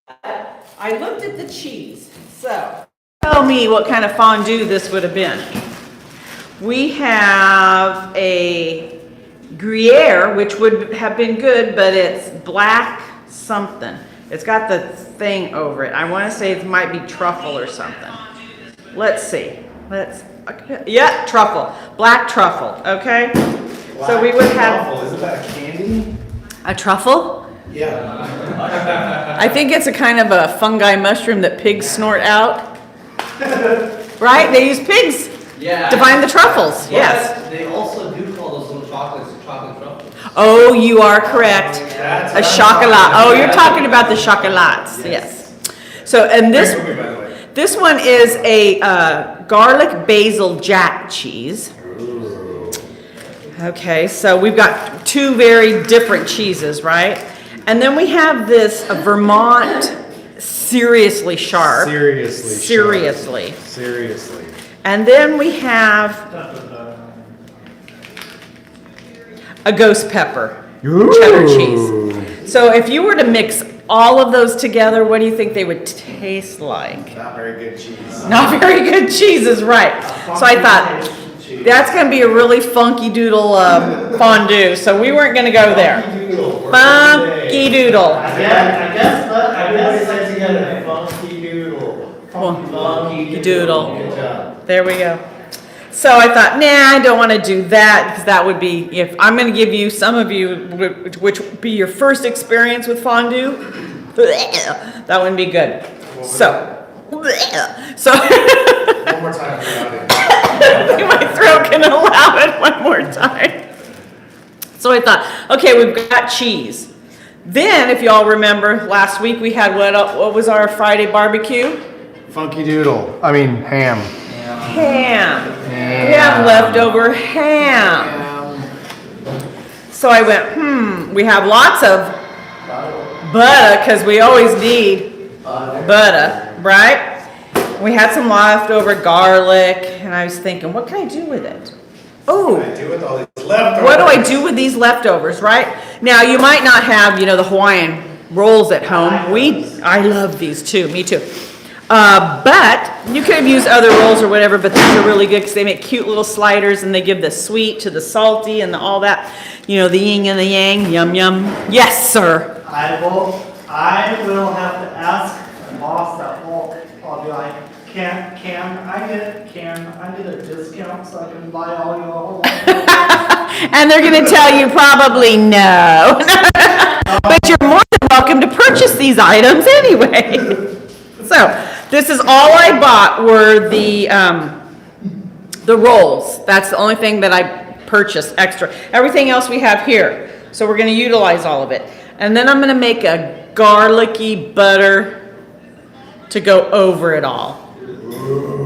I looked at the cheese, so tell me what kind of fondue this would have been. We have a Gruyere, which would have been good, but it's black something. It's got the thing over it. I want to say it might be truffle or something. Let's see. Yeah, truffle. Black truffle, okay? Black so we would have... Truffle, isn't that a candy? A truffle? Yeah. I think it's a kind of a fungi mushroom that pigs snort out. Right? They use pigs to find the truffles. Yes. They also do call those little chocolates chocolate truffles. Oh, you are correct. A chocolat. Oh, you're talking about the chocolats. Yes. So, and this one is a garlic basil jack cheese. Okay, so we've got two very different cheeses, right? And then we have this Vermont seriously sharp. Seriously. And then we have a ghost pepper cheddar cheese. So if you were to mix all of those together, what do you think they would taste like? Not very good cheese. Not very good cheese is right. So I thought that's going to be a really funky doodle fondue. So we weren't going to go there. Funky doodle. I guess I together. Funky doodle. Funky doodle. Good job. There we go. So I thought, nah, I don't want to do that because that would be, if I'm going to give you, some of you, which would be your first experience with fondue, that wouldn't be good. So. One more time. My throat can allow it one more time. So I thought, okay, we've got cheese. Then, if y'all remember, last week we had what was our Friday barbecue? Funky doodle. I mean ham. Ham. We have leftover ham. So I went, we have lots of butter because we always need butter, right? We had some leftover garlic, and I was thinking, what can I do with it? Oh, What do I do with all these leftovers? what do I do with these leftovers, right? Now, you might not have, the Hawaiian rolls at home. I love these too, me too. But you could have used other rolls or whatever, but these are really good because they make cute little sliders and they give the sweet to the salty and all that. The yin and the yang, yum, yum. Yes, sir. I will have to ask the boss that I'll be like, can I get a discount so I can buy all your And they're going to tell you probably no. But you're more than welcome to purchase these items anyway. So, this is all I bought were the rolls. That's the only thing that I purchased extra. Everything else we have here. So we're going to utilize all of it. And then I'm going to make a garlicky butter to go over it all.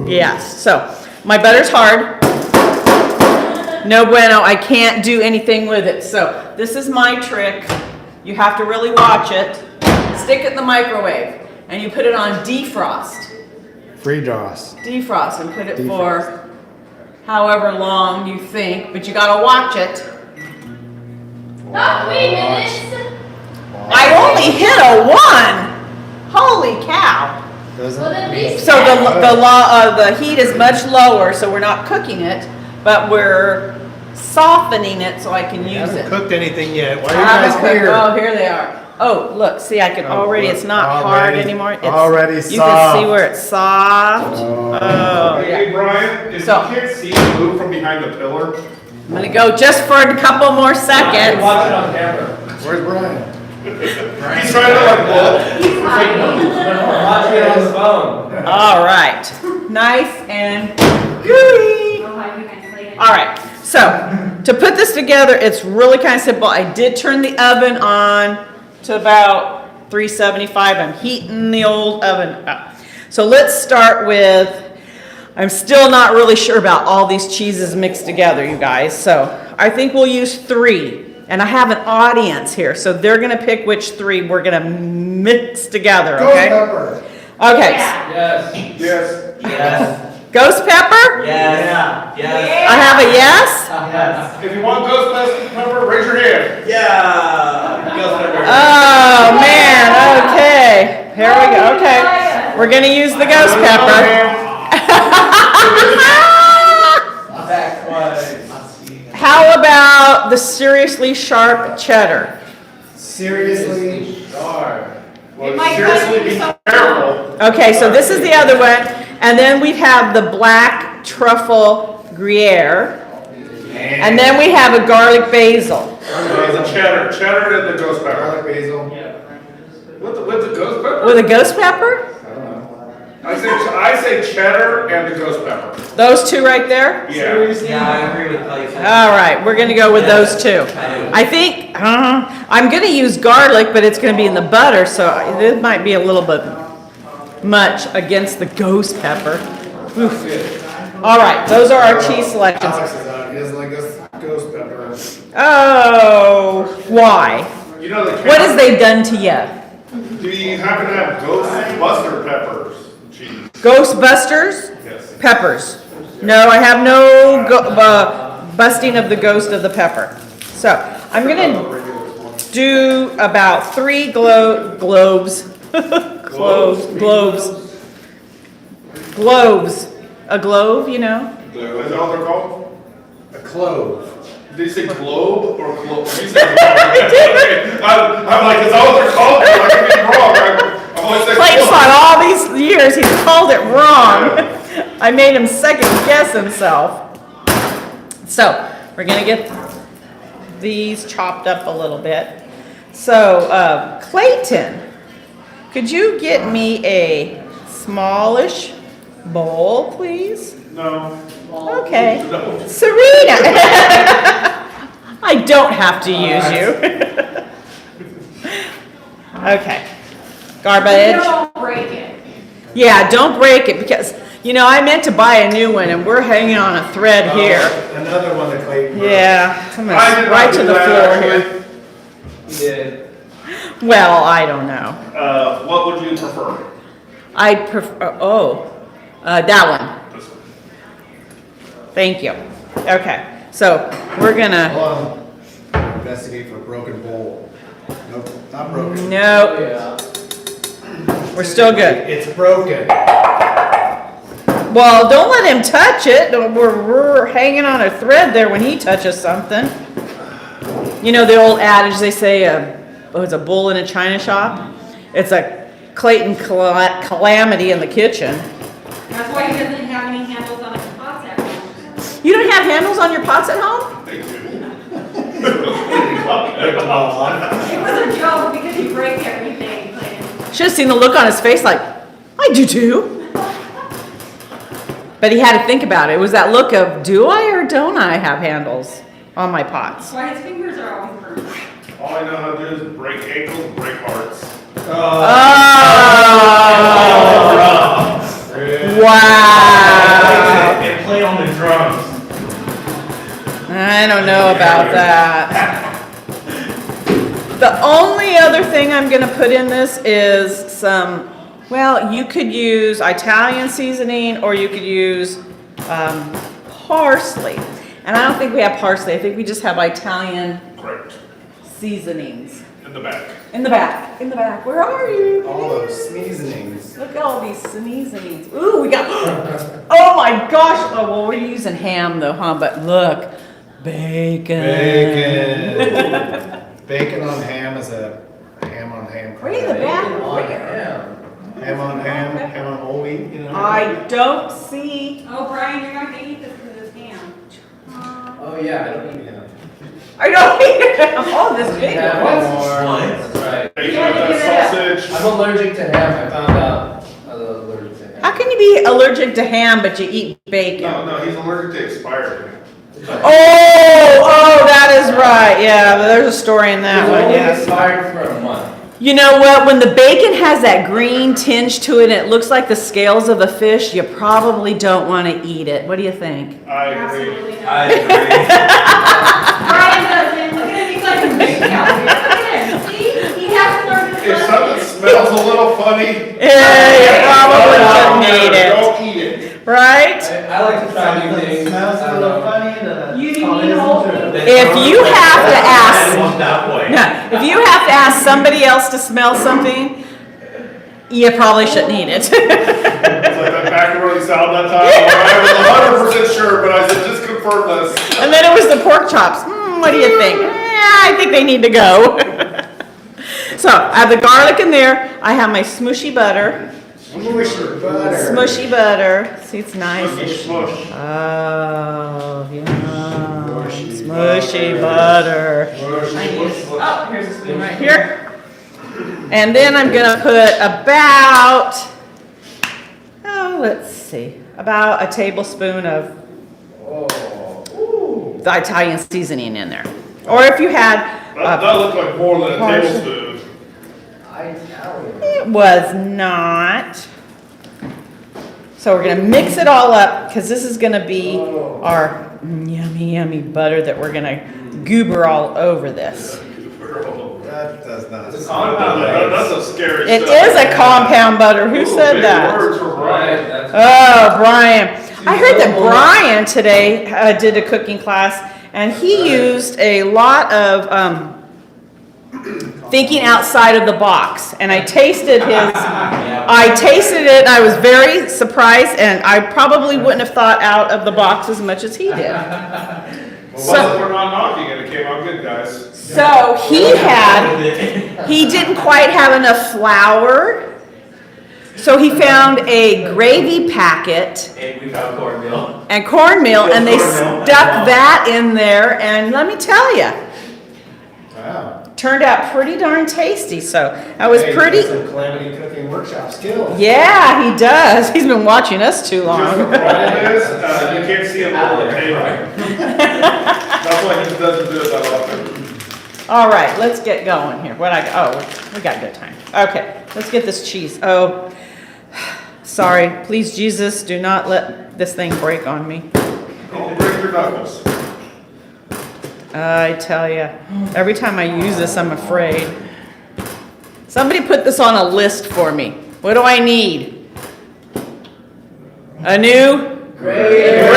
Yes. So, my butter's hard. No bueno. I can't do anything with it. So, this is my trick. You have to really watch it. Stick it in the microwave. And you put it on defrost. Defrost and put it for however long you think, but you gotta watch it. Not 3 minutes. I only hit a 1. Holy cow! So the heat is much lower, so we're not cooking it, but we're softening it so I can use it. Haven't cooked anything yet. Why I are you haven't guys here? cooked- Oh, here they are. Oh, look, see, I can already, it's not hard anymore. It's already You can soft. see where it's soft. Oh, Hey, yeah. Brian, if So- you can't see the move from behind the pillar, I'm gonna go just for a couple more seconds. Watch it on camera. Where's Brian? he's trying to like look. Watching it on the phone. All right, nice and gooey. All right, so to put this together, it's really kind of simple. I did turn the oven on to about 375. I'm heating the old oven up. So let's start with, I'm still not really sure about all these cheeses mixed together, you guys. So I think we'll use 3. And I have an audience here, so they're going to pick which 3 we're going to mix together, okay? Okay. Yes. Yes. Yes. Ghost pepper? Yes. Yes. I have a yes? Yes. If you want ghost pepper, raise your hand. Yeah. Ghost pepper. Oh, man, okay. Here we go, okay. We're gonna use the ghost pepper. How about the seriously sharp cheddar? Seriously? Well, might seriously, cut be you careful. Okay, so this is the other one, and then we'd have the black truffle Gruyere, and then we have a garlic basil. The cheddar and the ghost pepper. Garlic basil. With the ghost pepper? With a ghost pepper? I say cheddar and the ghost pepper. Those two right there? Yeah. Yeah, I agree with Clayton. All right, we're gonna go with those two. I think, I'm gonna use garlic, but it's gonna be in the butter, so it might be a little bit much against the ghost pepper. Oof. All right, those are our cheese selections. Alex is out, he doesn't like ghost pepper. Oh, why? You know the. What has they done to you? Do you happen to have ghost buster peppers? Cheese. Ghostbusters? Yes. Peppers. No, I have no busting of the ghost of the pepper. So, I'm gonna do about 3 globes. Globes. A globe, you know? Is that what they're called? A clove. Did you say globe or globe? You said globe. I'm like, is that what they're called? I could be wrong. I'm always saying Clayton globe. thought all these years he's called it wrong. I made him second guess himself. So, we're gonna get these chopped up a little bit. So, Clayton, could you get me a smallish bowl, please? No. Okay. No. Serena! I don't have to use you. Okay. Garbage. Don't break it. Yeah, don't break it because, you know, I meant to buy a new one and we're hanging on a thread here. Another one that Clayton broke. Yeah, I'm I gonna did not right do to the that, floor actually. here. You did. Well, I don't know. What would you prefer? I'd prefer, that one. This one. Thank you. Okay, so we're gonna, Hold on. Investigate for a broken bowl. Nope, not broken. no, Yeah. we're still good. It's broken. Well, don't let him touch it. We're hanging on a thread there when he touches something. You know the old adage they say, it's a bull in a china shop? It's a Clayton calamity in the kitchen. That's why he doesn't have any handles on his pots at home. You don't have handles on your pots at home? Thank you. It was a joke because you break everything, Clayton. Should have seen the look on his face like, I do too. But he had to think about it. It was that look of, do I or don't I have handles on my pots? That's why his fingers are always burned. All I know how to do is break ankles, break hearts. Oh. Wow. And play on the drums. I don't know about that. The only other thing I'm gonna put in this is some, well, you could use Italian seasoning or you could use parsley. And I don't think we have parsley. I think we just have Italian Correct. seasonings. In the back. In the back, in the back. Where are you? All those sneezings. Look at all these seasonings. Ooh, we got, oh my gosh. Oh, well, we're using ham though, huh? But look, bacon. Bacon. Bacon on ham is a ham on ham. Bring the back. Ham on ham, ham on whole wheat, you know? I don't see, Oh, Brian, you're not gonna eat this because it's ham. Oh, yeah, I don't need him. I don't eat all this bacon. Yeah, One that's more. fine, that's right. Bacon You had to with give it that sausage. I'm allergic to ham, I found out. I'm allergic to ham. How can you be allergic to ham but you eat bacon? No, he's allergic to expired. Oh, that is right. Yeah, there's a story in that It's one, only yes. expired for a month. You know what? When the bacon has that green tinge to it and it looks like the scales of a fish, you probably don't want to eat it. What do you think? I agree. Absolutely not. I agree. Brian doesn't. Look at him, he's like a big cow. Look at him. See? He has to learn to If something smells a little funny. Yeah, you probably shouldn't eat it. Don't eat it. Right? I like to try new things. Smells I a don't little know. funny, You didn't eat a whole thing. If you have to ask, That way. if you have to ask somebody else to smell something, You probably shouldn't eat it. It's like that macaroni salad that time. I was 100% sure, but I said, just confirm this. And then it was the pork chops. What do you think? I think they need to go. So I have the garlic in there. I have my smooshy butter. Smushy butter. Smushy butter. See, it's nice. Smush, smush. Oh, yeah. Smushy Smushy butter. Oh, here's a spoon right here. And then I'm gonna put about, let's see, about a tablespoon of the Italian seasoning in there. Or if you had, That looked like more than a Partial. tablespoon. it was not. So we're gonna mix it all up, because this is gonna be our yummy, yummy butter that we're gonna goober all over this. That does not. It's a sound compound nice. That's a scary It stuff. is a compound butter. Who said Big that? words for Brian. Oh, Brian. I heard that Brian today did a cooking class, and he used a lot of thinking outside of the box. And I tasted it, and I was very surprised, and I probably wouldn't have thought out of the box as much as he did. Well, we're not knocking it. It came out good, guys. So he didn't quite have enough flour. So he found a gravy packet And we found cornmeal. and cornmeal, and they stuck that in there, and let me tell you, Wow. turned out pretty darn tasty. So I was Hey, pretty. that's some Calamity cooking workshop skills. Yeah, he does. He's been watching us too Just the long. problem is, you can't see him on the table. That's why he doesn't do it that often. All right, let's get going here. We got good time. Okay, let's get this cheese. Oh, sorry. Please, Jesus, do not let this thing break on me. Don't break your knuckles. I tell you, every time I use this, I'm afraid. Somebody put this on a list for me. What do I need? A new grater.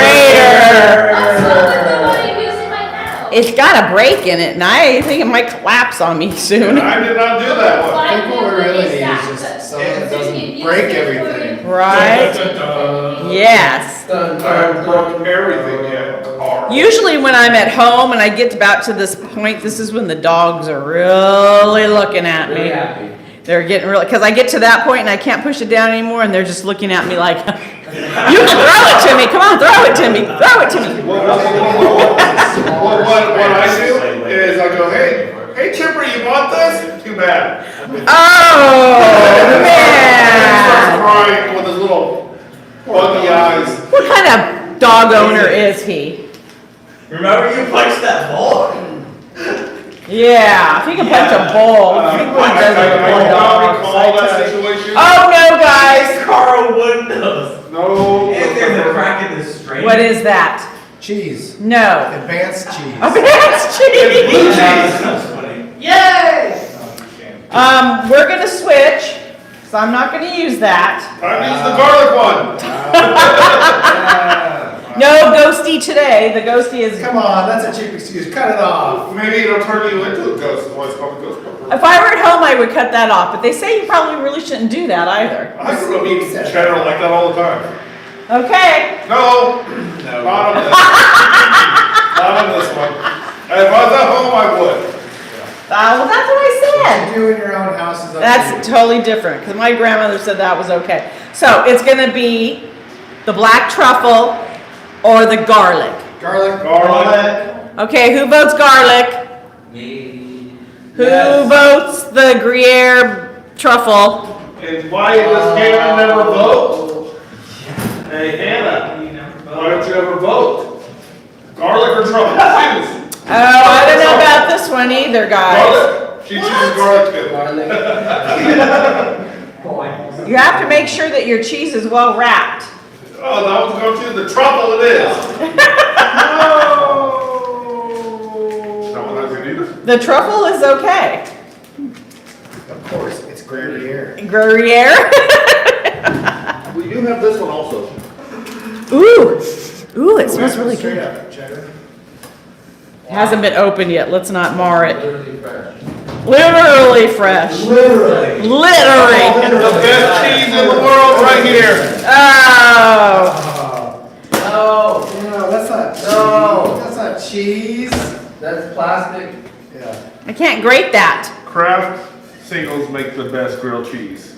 What's wrong with the one you're using right now? It's got a break in it, and I think it might collapse on me soon. I did not do that one. I think what we really need is just someone that doesn't break everything. Right? Yes. I broke everything yet. Hard. Usually when I'm at home and I get about to this point, this is when the dogs are really looking at Really me. happy. They're getting really, because I get to that point and I can't push it down anymore, and they're just looking at me like, you can throw it to me, come on, throw it to me, throw it to me. What I do is I go, hey Chipper, you want this? Too bad. Oh, He starts man. crying with his little buggy eyes. What kind of dog owner is he? Remember you punched that ball? Yeah, if he can punch a bull. I he really does it with do not dogs, recall I that tell you. situation. Oh, no, guys. Carl Windows. No. If there's a crack in the string. What is that? Cheese. No. Advanced cheese. That's cheese. Blue cheese. That's funny. Yay! We're gonna switch, so I'm not gonna use that. I used the garlic one. No ghosty today. The ghosty is. Come on, that's a cheap excuse. Cut it off. Maybe it'll turn you into a ghost. That's why it's called a ghost pepper. If I were at home, I would cut that off. But they say you probably really shouldn't do that either. I grew up eating cheddar like that all the time. Okay. No, not on this. Not on this one. If I was at home, I would. Well, that's what I What said. you do in your own house is up to That's you. totally different because my grandmother said that was okay. So it's gonna be the black truffle or the garlic. Garlic. Garlic. Okay, who votes garlic? Me. Who Yes. votes the Gruyere truffle? And why in this game I never vote? Hey, Hannah, why don't you ever vote? Garlic or truffle? Choose. Oh, I don't know about this one either, guys. Garlic. She chooses garlic too. You have to make sure that your cheese is well wrapped. Oh, that one's going to the truffle it is. That one has it either? The truffle is okay. Of course, it's Gruyere. Gruyere? We do have this one also. Ooh, it smells really Straight good. up cheddar. It hasn't been opened yet, let's not mar it. Literally fresh. Literally fresh. Literally. Literally. The best cheese in the world right here. Oh. No, No, that's not cheese. No. That's not cheese. that's plastic. Yeah. I can't grate that. Kraft singles make the best grilled cheese.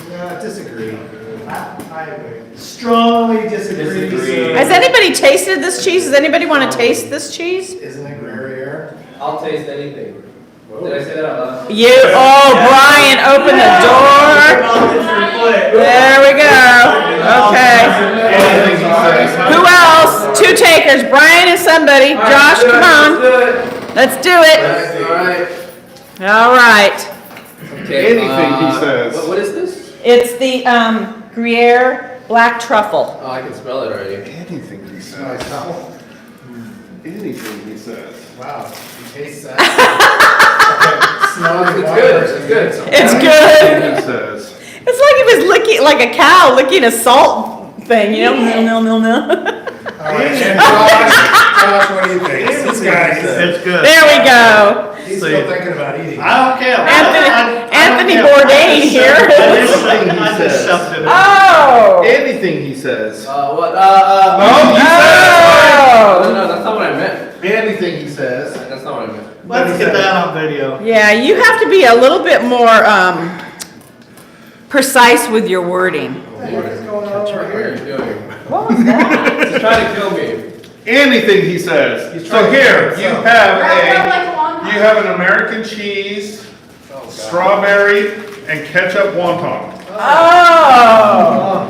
No, I disagree. I strongly disagree. Disagree. Has anybody tasted this cheese? Does anybody want to taste this cheese? Isn't it Gruyere? I'll taste anything. Did I say that out loud? You, oh, Brian, open the door. There we go. Okay. Anything he says. Who else? Two takers, Brian and somebody. Josh, come on. Let's do it. Alright. All right. Okay. Anything he says. What is this? It's the Gruyere black truffle. Oh, I can smell it already. Anything he Nice. says. Anything he says. Wow, you taste that? Smell the It's water. good, it's good. It's good. Anything he says. It's like he was licking, like a cow licking a salt thing, you know? No. All right, and Josh, what do you think? This guy, It's good. There we go. he's still thinking about eating. I don't care. Anthony Bourdain here. I just shoved it in. Oh. Anything he says. What? No, he says. Oh. No, that's not what I meant. Anything he says. That's not what I meant. Let's get that on video. Yeah, you have to be a little bit more precise with your wording. What the heck is going on What over are here? you doing? What was that? He's trying to kill me. Anything he says. He's So trying to here, kill you himself. have Wrap it up like a long you have an American cheese, Oh, God. strawberry, and ketchup wonton. Oh.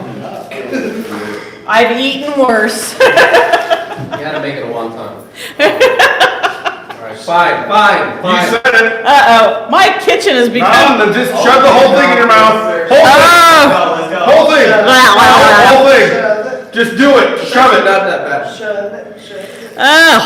I've eaten worse. You gotta make it a one time. Alright, fine. You said it. Uh-oh, my kitchen has become... No, just shove the whole thing in your mouth. Whole thing. Oh. Let's go. Whole thing. Whole thing. Shove it. Just do it. Shove it. Not that bad. Shove it. Shove it. Oh.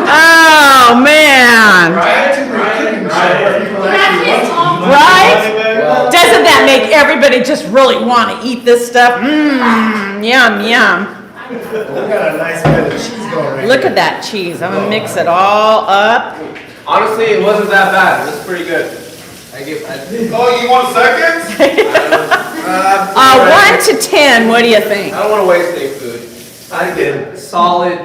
Oh, man. Right? Doesn't that make everybody just really want to eat this stuff? Mmm, yum, yum. We got a nice bit of cheese going right Look here. at that cheese. I'm gonna mix it all up. Honestly, it wasn't that bad. It was pretty good. Oh, you want seconds? 1 to 10, what do you think? I don't want to waste any food. I did solid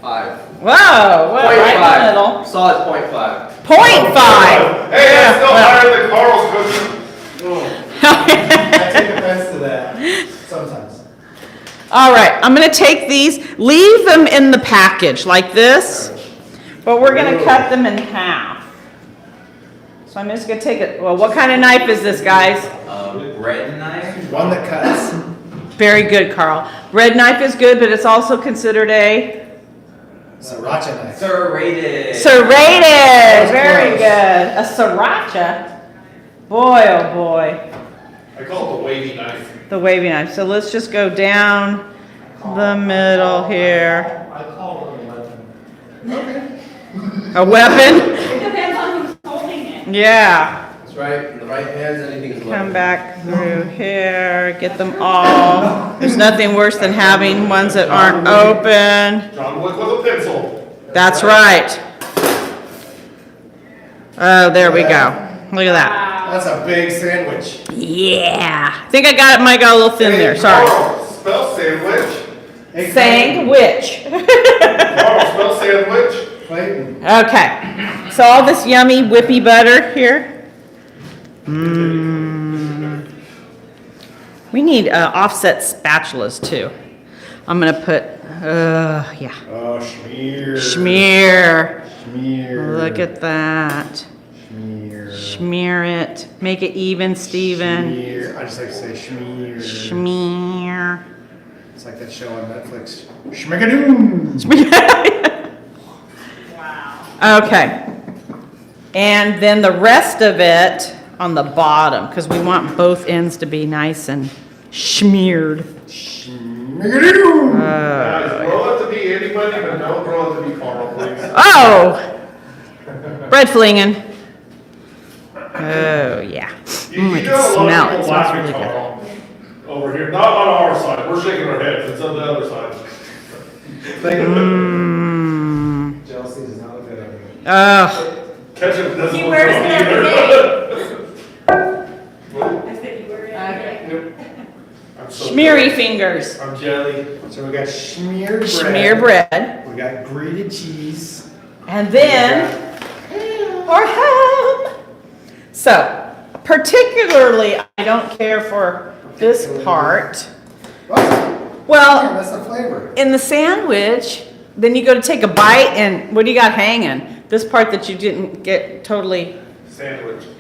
5. Whoa, well, right in the middle. Solid 0.5. 0.5. Hey, that's still higher than Carl's cooking. I take offense to that sometimes. All right, I'm gonna take these, leave them in the package like this, but we're gonna cut them in half. So I'm just gonna take it, well, what kind of knife is this, guys? Bread knife? One that cuts. Very good, Carl. Red knife is good, but it's also considered a Sriracha knife. Serrated. serrated. Very close. good. A sriracha. Boy, oh boy. I call it the wavy knife. The wavy knife. So let's just go down the middle here. I call it a weapon. A weapon? It depends on who's holding it. Yeah. That's right. In the right hands, anything is Come lovely. back through here, get them all. There's nothing worse than having ones that aren't open. John Wick with a pencil. That's right. Oh, there we go. Look at that. Wow. That's a big sandwich. Yeah. I think I got it, might got a little thin there, sorry. Carl, spell sandwich. Hey, Sandwich. Carl, spell sandwich. Clayton. Okay. So all this yummy whippy butter here. Mmm. We need offset spatulas too. I'm gonna put, yeah. Oh, schmear. Schmear. Schmear. Look at that. Schmear. Smear it. Make it even, Steven. Schmear. I just like to say schmear. Smear. It's like that show on Netflix. Schmigadoon. Wow. Okay. And then the rest of it on the bottom, because we want both ends to be nice and smeared. Schmigadoon. Guys, grow it to be anybody, but don't grow it to be Carl, please. Oh! Bread flinging. Oh, yeah. You I do can have a smell lot it. of It people smells laughing, really good. Carl, over here, not on our side, we're shaking our heads, it's on the other side. Mmm. Jealousy does not look good on you. Oh, Ketchup doesn't He look wears good it every either. I said you were in. Okay. I'm so schmeary sorry. fingers. I'm jelly. So we got schmeared bread. Schmear bread. We got grated cheese. And then, or ham. So, particularly, I don't care for this part. What? Well, That's the flavor. in the sandwich, then you go to take a bite, and what do you got hanging? This part that you didn't get totally. Sandwich, Sandwich.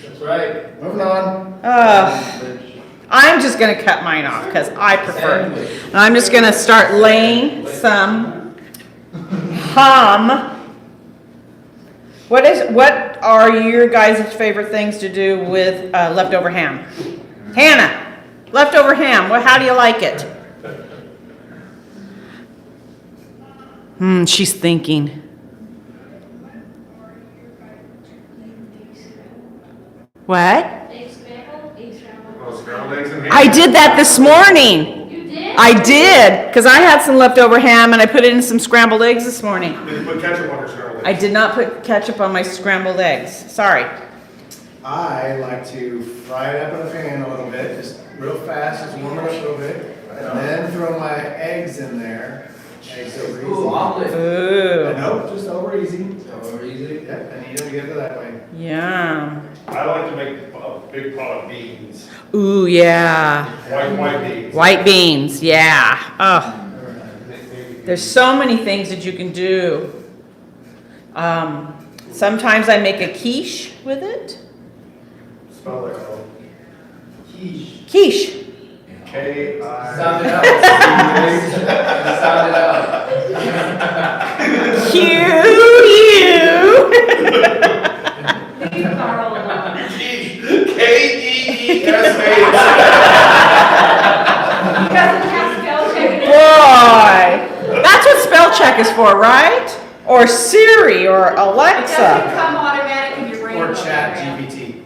That's right. Moving on. I'm just gonna cut mine off because I prefer it. And I'm just gonna start laying some ham. What are your guys' favorite things to do with leftover ham? Hannah, leftover ham. How do you like it? She's thinking. What? Eggs scrambled, eggs scrambled. Oh, scrambled eggs and ham. I did that this morning. You did? I did, because I had some leftover ham and I put it in some scrambled eggs this morning. Did you put ketchup on your scrambled eggs? I did not put ketchup on my scrambled eggs. Sorry. I like to fry it up in a pan a little bit, just real fast, just warm it up a little bit. And then throw my eggs in there. Eggs over easy. Ooh, omelet. Ooh. Nope, just over easy. Over easy. Yep, and you don't get it that way. Yum. I like to make a big pot of beans. Ooh, yeah. White beans. White beans, yeah. Oh, there's so many things that you can do. Sometimes I make a quiche with it. Spell that out. Quiche. K-I. Sound it out. Sound it out. Q-U. Leave Carl alone. K-E-E-S-A. He doesn't have spell check. Boy, that's what spell check is for, right? Or Siri or It doesn't Alexa. come automatic in your brain. Or chat GPT.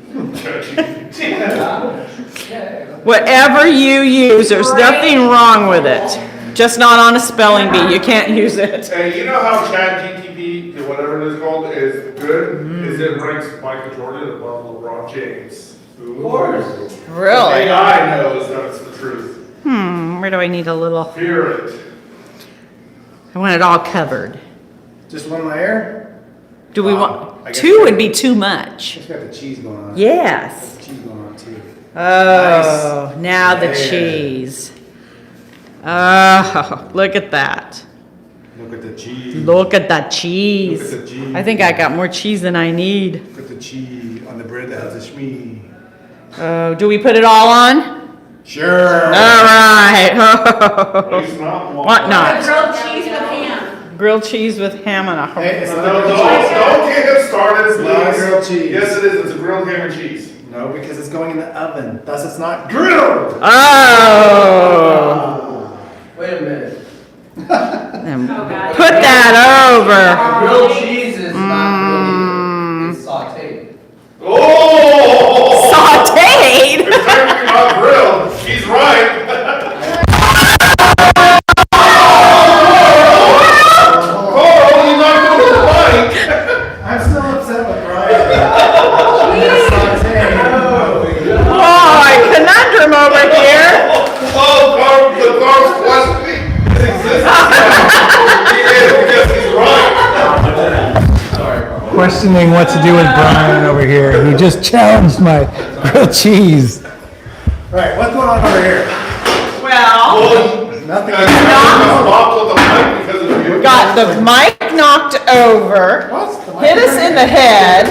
Whatever you use, there's nothing wrong with it. Just not on a spelling bee. You can't use it. Hey, you know how ChatGPT, or whatever it is called, is good? Is it ranks Michael Jordan above LeBron James? Of course. Really? AI knows that it's the truth. Where do I need a little? Hear it. I want it all covered. Just one layer? Do we I want, guess two I- would be too much. It's got the cheese going on. Yes. Cheese going on too. Oh, now the Yeah. cheese. Oh, look at that. Look at the cheese. Look at that cheese. Look at the cheese. I think I got more cheese than I need. Look at the cheese on the bread that has the shmee. Oh, do we put it all on? Sure. All right. At least not one. What not? Grilled cheese with ham. Grilled cheese with ham and a Hey, it's No, not don't grilled get him started, It's not please. grilled cheese. Yes, it is. It's a grilled ham and cheese. cheese. No, because it's going in the oven. Thus, it's not grilled. Oh. Wait a minute. And Oh, God. put that over. Grilled cheese is not grilled either. It's sauteed. Oh! Sauteed. It's technically not grilled. He's right. Oh, you knocked over the mic. I'm still upset with Brian. Boy, conundrum over here. Oh, the car's questioning his existence. He is because he's right. Sorry, Carl. Questioning what to do with Brian over here. He just challenged my grilled cheese. Right, what's going on over here? Well, Nothing. Stopped with the mic because of you. got the mic knocked over, What? The hit us in the head,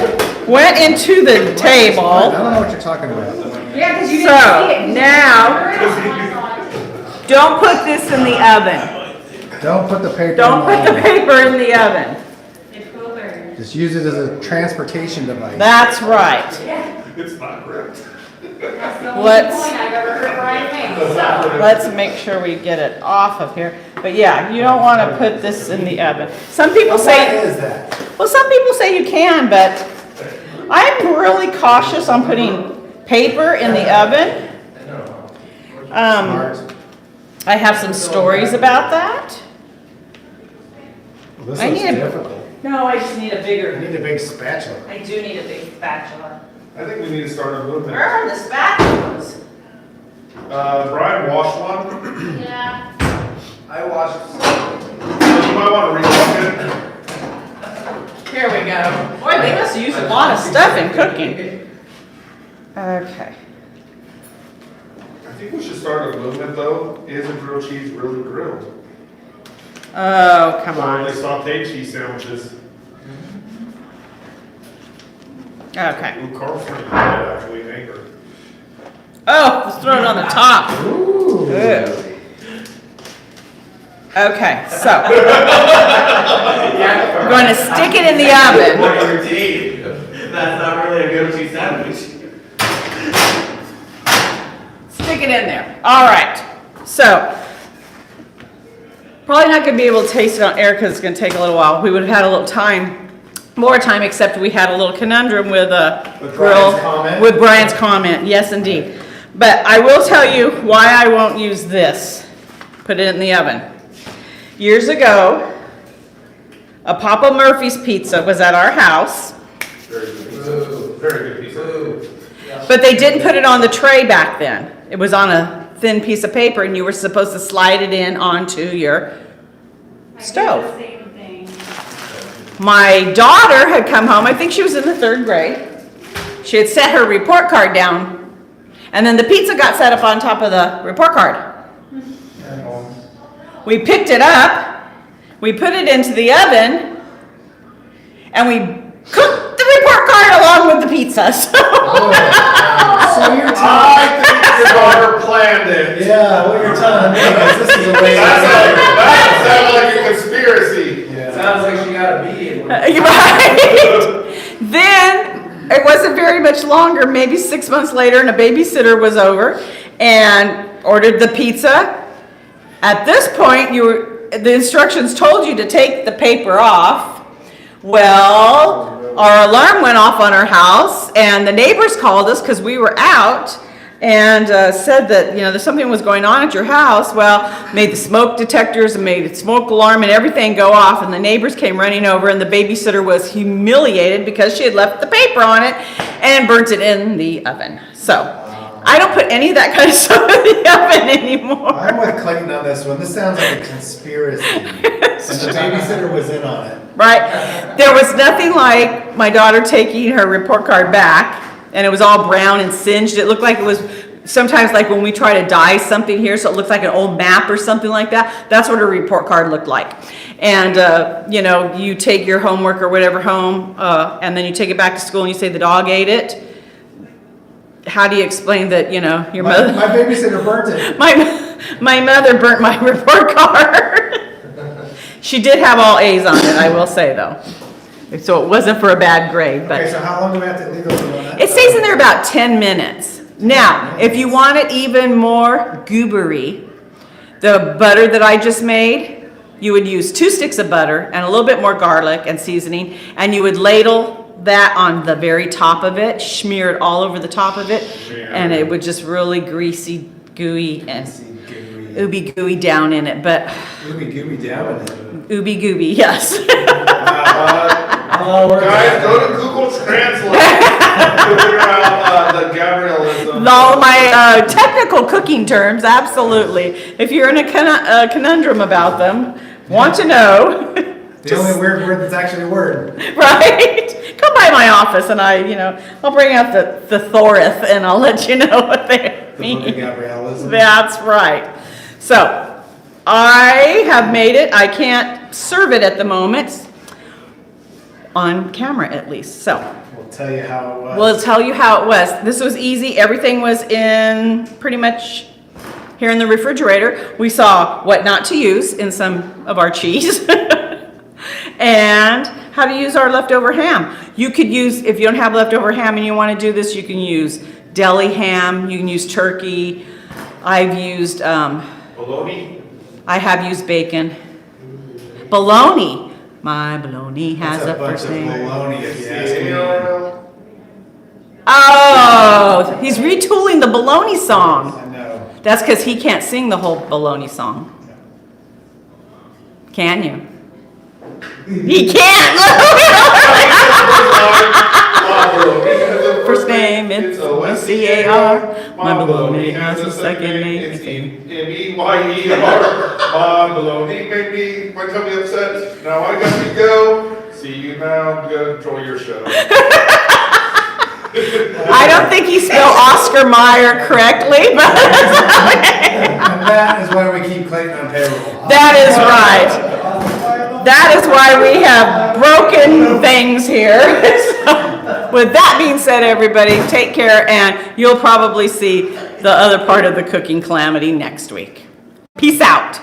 went into the I table. don't know what you're talking about. Yeah, because you So, didn't see it. now, don't put this in the oven. Don't put the paper. Don't in put the oven. paper in the oven. It's cooler. Just use it as a transportation device. That's right. It's not grilled. That's the only Let's- point I've ever heard Brian make, so. Let's make sure we get it off of here. But yeah, you don't want to put this in the oven. Some people What say, is that? Well, some people say you can, but I'm really cautious on putting paper in the oven. Smart. I have some stories about that. Well, this I looks need a- difficult. No, I just need a I bigger, need a big spatula. I do need a big spatula. I think we need to start a movement. Where are the spatulas? Brian washed one. Yeah. I watched. You might want to rewash it. Here we go. Boy, they must use a lot of stuff in cooking. Okay. I think we should start a movement though. Is a grilled cheese really grilled? Oh, come Or on. they saute cheese sandwiches. Okay. Ooh, Carl's trying to actually make her. Oh, let's throw it on the top. Ooh. Okay, so. I'm going to stick it in the oven. That's not really a grilled cheese sandwich. Stick it in there. All right. So, probably not going to be able to taste it on air because it's going to take a little while. We would have had a little time, more time, except we had a little conundrum with With grill, Brian's comment? with Brian's comment. Yes, indeed. But I will tell you why I won't use this. Put it in the oven. Years ago, a Papa Murphy's pizza was at our house, Very good pizza. but they didn't put it on the tray back then. It was on a thin piece of paper and you were supposed to slide it in onto your stove. I did the same thing. My daughter had come home, I think she was in the 3rd grade. She had set her report card down, and then the pizza got set up on top of the report card. We picked it up, we put it into the oven, and we cooked the report card along with the pizza. So you're I telling, think your daughter planned it. yeah, what you're telling me is this is a way. That sounds like a conspiracy. Yeah. Sounds like she got a meeting. Right? Then, it wasn't very much longer, maybe 6 months later, and a babysitter was over and ordered the pizza. At this point, the instructions told you to take the paper off. Well, our alarm went off on our house, and the neighbors called us because we were out and said that, there's something was going on at your house. Well, made the smoke detectors and made the smoke alarm and everything go off, and the neighbors came running over, and the babysitter was humiliated because she had left the paper on it and burnt it in the oven. So, I don't put any of that kind of stuff in the oven anymore. I'm with Clayton on this one. This sounds like a conspiracy. And the babysitter was in on it. Right? There was nothing like my daughter taking her report card back, and it was all brown and singed. It looked like it was sometimes like when we try to dye something here, so it looks like an old map or something like that. That's what her report card looked like. And, you take your homework or whatever home, and then you take it back to school and you say the dog ate it. How do you explain that, your mother? My babysitter burnt it. My mother burnt my report card. She did have all A's on it, I will say, though. So it wasn't for a bad grade, Okay, but so how long do we have to leave those on that? it stays in there about 10 minutes. Now, if you want it even more goobery, the butter that I just made, you would use 2 sticks of butter and a little bit more garlic and seasoning, and you would ladle that on the very top of it, smear it all over the top of it, and it would just really greasy, gooey, and ooby gooey down in it, but Ooby gooby down in it. ooby gooby, yes. Guys, go to Google Translate to figure out the Gabrielism. All my technical cooking terms, absolutely. If you're in a conundrum about them, want to know, The only weird word that's actually a word. right? Come by my office and I'll bring out the thesaurus and I'll let you know what they The book of mean. Gabrielism. That's right. So, I have made it. I can't serve it at the moment, on camera at least. So, We'll tell you how it was. we'll tell you how it was. This was easy. Everything was in pretty much here in the refrigerator. We saw what not to use in some of our cheese. And how to use our leftover ham. You could use, if you don't have leftover ham and you want to do this, you can use deli ham, you can use turkey. I've used, Bologna? I have used bacon. Bologna. My baloney has That's a bunch first of name. baloney, if you ask me. Oh, he's retooling the baloney song. I know. That's because he can't sing the whole baloney song. Can you? He can't. First name, it's O-C-A-R. My baloney has a second name. It's E-M-E-Y-E-R. My baloney made me, why tell me upset? Now I got to go. See you now, go enjoy your show. I don't think he spelled Oscar Mayer correctly, but And that is why we keep Clayton on payroll. that is right. That is why we have broken things here. So, with that being said, everybody, take care, and you'll probably see the other part of the cooking calamity next week. Peace out.